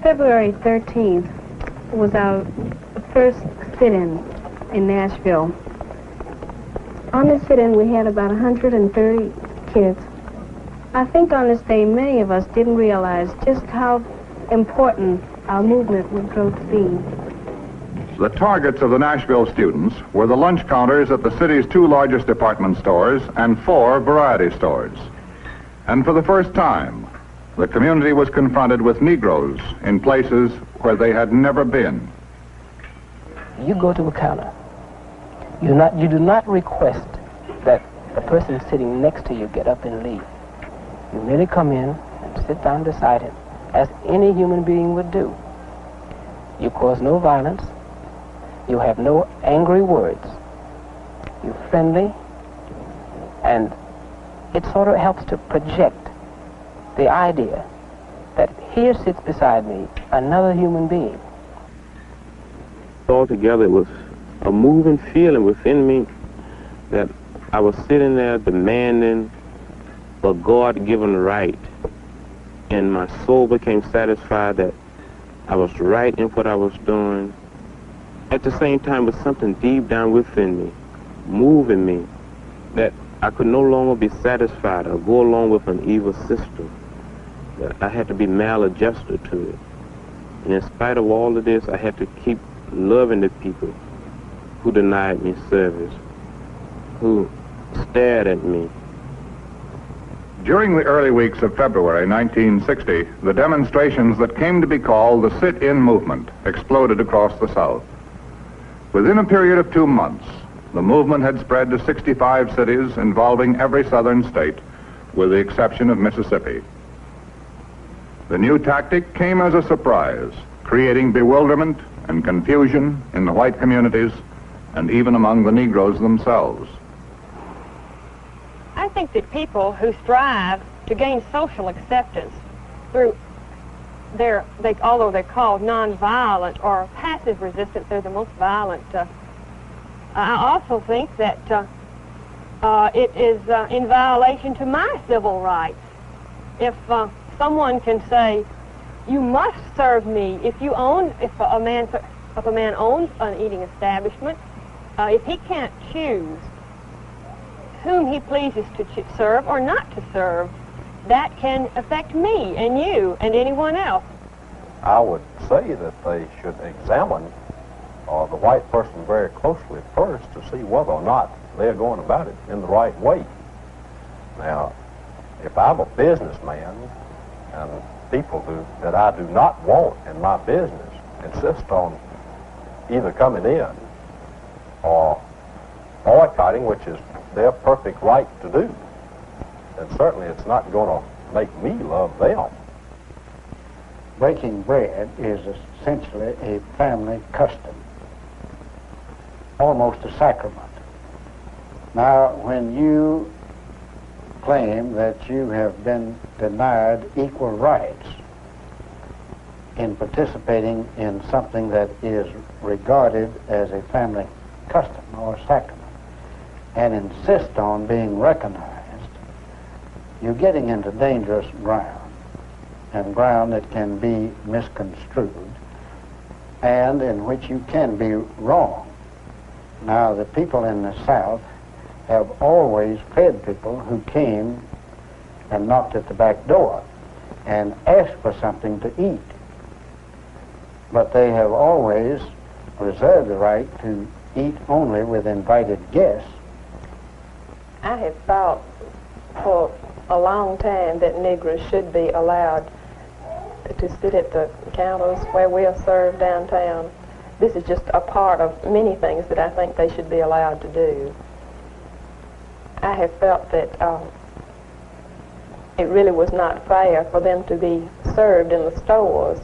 February 13th was our first sit-in Nashville. On this sit-in, we had about 130 kids. I think on this day, many of us didn't realize just how important our movement would grow to be. The targets of the Nashville students were the lunch counters at the city's 2 largest department stores and 4 variety stores. And for the first time, the community was confronted with Negroes in places where they had never been. You go to a counter. You do not request that the person sitting next to you get up and leave. You merely come in and sit down beside him, as any human being would do. You cause no violence. You have no angry words. You're friendly, and it sort of helps to project the idea that here sits beside me another human being. Altogether, it was a moving feeling within me that I was sitting there demanding a God-given right, and my soul became satisfied that I was right in what I was doing. At the same time, was something deep down within me, moving me, that I could no longer be satisfied or go along with an evil system. That I had to be maladjusted to it. And in spite of all of this, I had to keep loving the people who denied me service, who stared at me. During the early weeks of February 1960, the demonstrations that came to be called the sit-in movement exploded across the South. Within a period of 2 months, the movement had spread to 65 cities involving every southern state, with the exception of Mississippi. The new tactic came as a surprise, creating bewilderment and confusion in the white communities and even among the Negroes themselves. I think that people who strive to gain social acceptance through although they're called nonviolent or passive resistance, they're the most violent. I also think that it is in violation to my civil rights. If someone can say, "You must serve me," if a man owns an eating establishment, if he can't choose whom he pleases to serve or not to serve, that can affect me and you and anyone else. I would say that they should examine the white person very closely first to see whether or not they're going about it in the right way. Now, if I'm a businessman and people that I do not want in my business insist on either coming in or boycotting, which is their perfect right to do, and certainly it's not going to make me love them. Breaking bread is essentially a family custom, almost a sacrament. Now, when you claim that you have been denied equal rights in participating in something that is regarded as a family custom or sacrament, and insist on being recognized, you're getting into dangerous ground, and ground that can be misconstrued, and in which you can be wrong. Now, the people in the South have always fed people who came and knocked at the back door and asked for something to eat. But they have always reserved the right to eat only with invited guests. I have thought for a long time that Negroes should be allowed to sit at the counters where we are served downtown. This is just a part of many things that I think they should be allowed to do. I have felt that it really was not fair for them to be served in the stores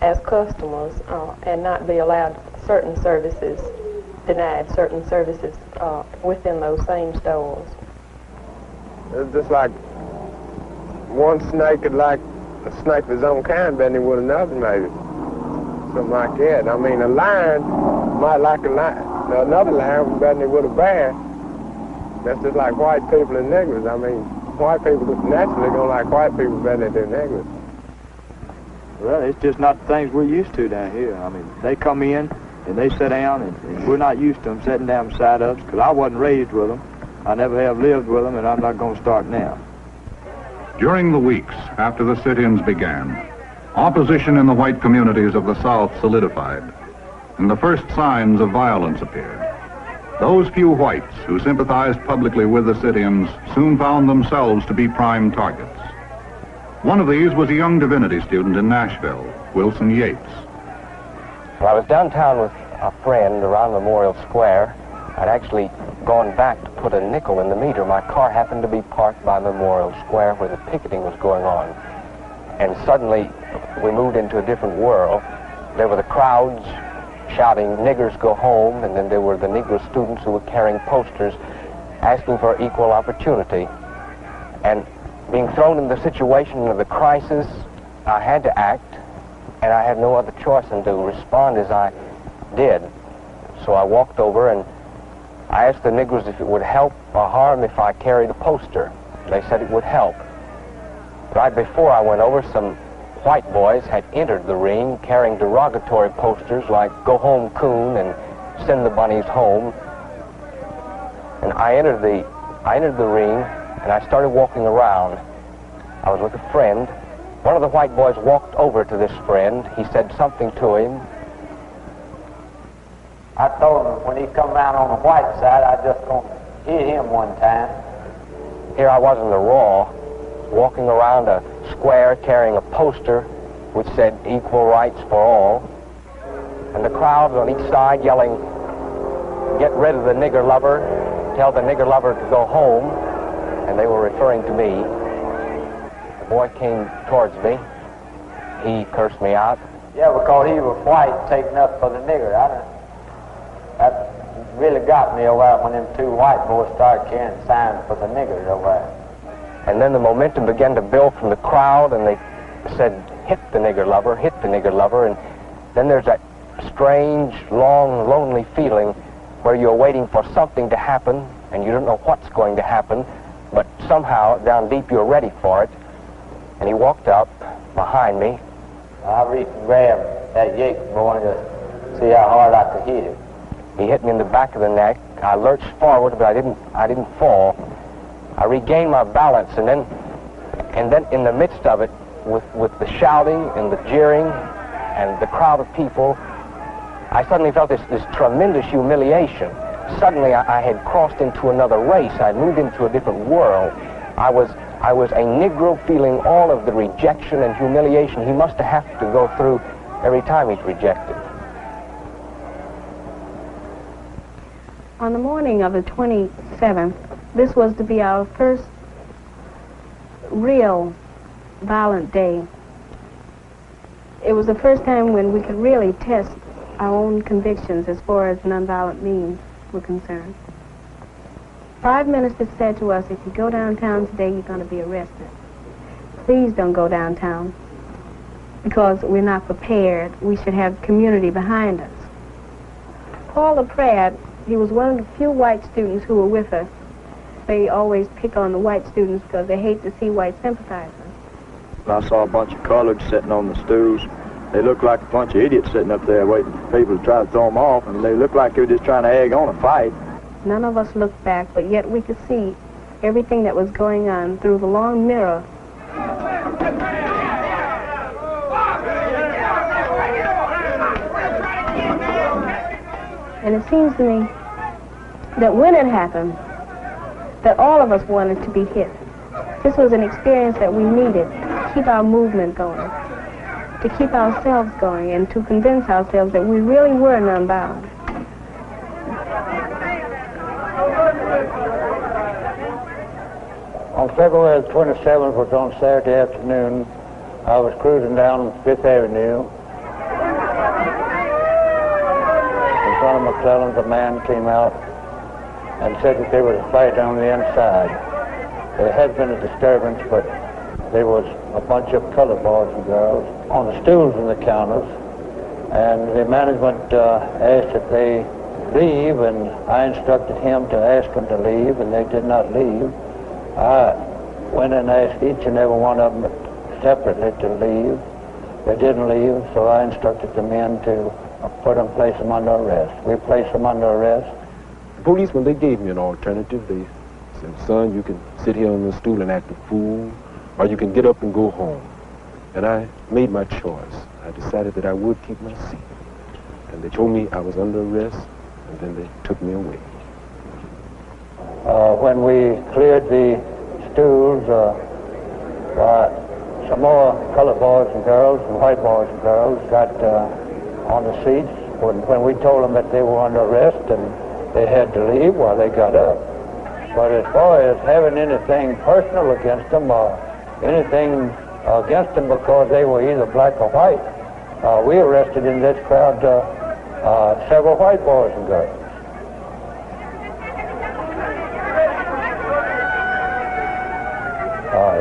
as customers and not be allowed certain services, denied certain services within those same stores. It's just like one snake could like a snake of his own kind better than with another, maybe. Something like that. I mean, a lion might like another lion better than with a bear. That's just like white people and Negroes. I mean, white people naturally don't like white people better than Negroes. Well, it's just not the things we're used to down here. I mean, they come in and they sit down, and we're not used to them sitting down beside us, because I wasn't raised with them. I never have lived with them, and I'm not going to start now. During the weeks after the sit-ins began, opposition in the white communities of the South solidified, and the first signs of violence appeared. Those few whites who sympathized publicly with the sit-ins soon found themselves to be prime targets. One of these was a young divinity student in Nashville, Wilson Yates. Well, I was downtown with a friend around Memorial Square. I'd actually gone back to put a nickel in the meter. My car happened to be parked by Memorial Square where the picketing was going on. And suddenly, we moved into a different world. There were the crowds shouting, "Niggers go home," and then there were the Negro students who were carrying posters asking for equal opportunity. And being thrown in the situation of the crisis, I had to act, and I had no other choice than to respond as I did. So I walked over and I asked the Negroes if it would help or harm if I carried a poster. They said it would help. Right before I went over, some white boys had entered the ring carrying derogatory posters like "Go home, coon," and "Send the bunnies home." And I entered the ring, and I started walking around. I was with a friend. One of the white boys walked over to this friend. He said something to him. I told him when he come around on the white side, I just gonna hit him one time. Here I was in the raw, walking around a square carrying a poster which said "Equal rights for all." And the crowds on each side yelling, "Get rid of the nigger lover, tell the nigger lover to go home," and they were referring to me. The boy came towards me. He cursed me out. Yeah, because he was white, taking up for the nigger. That really got me over there when them two white boys started carrying signs for the niggers over there. And then the momentum began to build from the crowd, and they said, "Hit the nigger lover, hit the nigger lover." And then there's that strange, long, lonely feeling where you're waiting for something to happen, and you don't know what's going to happen, but somehow, down deep, you're ready for it. And he walked up behind me. I reached and grabbed that Yates boy to see how hard I could hit him. He hit me in the back of the neck. I lurched forward, but I didn't fall. I regained my balance, and then in the midst of it, with the shouting and the jeering and the crowd of people, I suddenly felt this tremendous humiliation. Suddenly, I had crossed into another race. I moved into a different world. I was a Negro feeling all of the rejection and humiliation he must have to go through every time he's rejected. On the morning of the 27th, this was to be our first real violent day. It was the first time when we could really test our own convictions as far as nonviolent means were concerned. 5 ministers said to us, "If you go downtown today, you're going to be arrested. Please don't go downtown because we're not prepared. We should have community behind us." Paul LaPrade, he was one of the few white students who were with us. They always pick on the white students because they hate to see white sympathizers. I saw a bunch of coloreds sitting on the stools. They looked like a bunch of idiots sitting up there waiting for people to try to throw them off, and they looked like they were just trying to egg on a fight. None of us looked back, but yet we could see everything that was going on through the long mirror. And it seems to me that when it happened, that all of us wanted to be hit. This was an experience that we needed to keep our movement going, to keep ourselves going, and to convince ourselves that we really were nonviolent. On February 27th, was on Saturday afternoon, I was cruising down Fifth Avenue. In front of McClellan's, a man came out and said that there was a fight on the inside. There had been a disturbance, but there was a bunch of colored boys and girls on the stools and the counters, and the management asked that they leave, and I instructed him to ask them to leave, and they did not leave. I went and asked each and every one of them separately to leave, They didn't leave, so I instructed the men to place them under arrest. We placed them under arrest. The policemen, they gave me an alternative. They said, son, you can sit here on the stool and act a fool, or you can get up and go home. And I made my choice. I decided that I would keep my seat. And they told me I was under arrest, and then they took me away. When we cleared the stools, some more colored boys and girls and white boys and girls got on the seats. When we told them that they were under arrest and they had to leave, well, they got up. But as far as having anything personal against them or anything against them because they were either black or white, we arrested in this crowd several white boys and girls.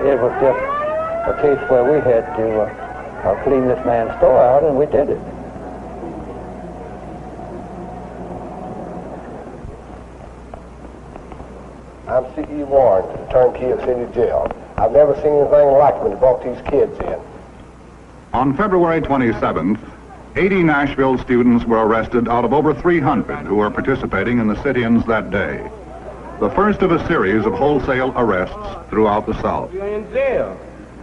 It was just a case where we had to clean this man's store out, and we did it. I'm C.E. Warren, turnkey at City Jail. I've never seen anything like it when they brought these kids in. On February 27th, 80 Nashville students were arrested out of over 300 who were participating in the sit-ins that day. The first of a series of wholesale arrests throughout the South. You're in jail.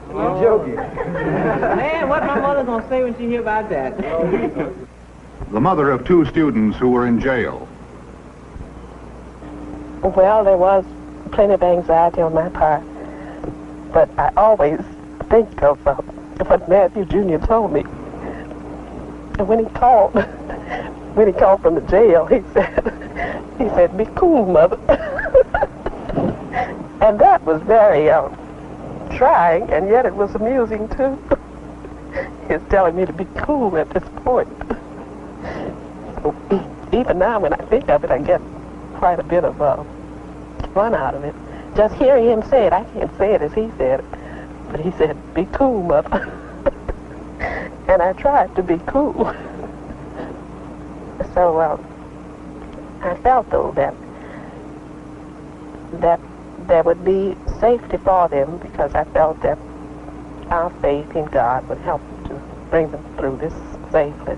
You're joking. Man, what my mother gonna say when she hear about that? The mother of 2 students who were in jail. Well, there was plenty of anxiety on my part, but I always think of what Matthew Jr. told me. And when he called from the jail, he said, "Be cool, mother." And that was very trying, and yet it was amusing too. He's telling me to be cool at this point. So even now, when I think of it, I get quite a bit of fun out of it. Just hearing him say it, I can't say it as he said it, but he said, "Be cool, mother." And I tried to be cool. So I felt, though, that there would be safety for them, because I felt that our faith in God would help to bring them through this safely.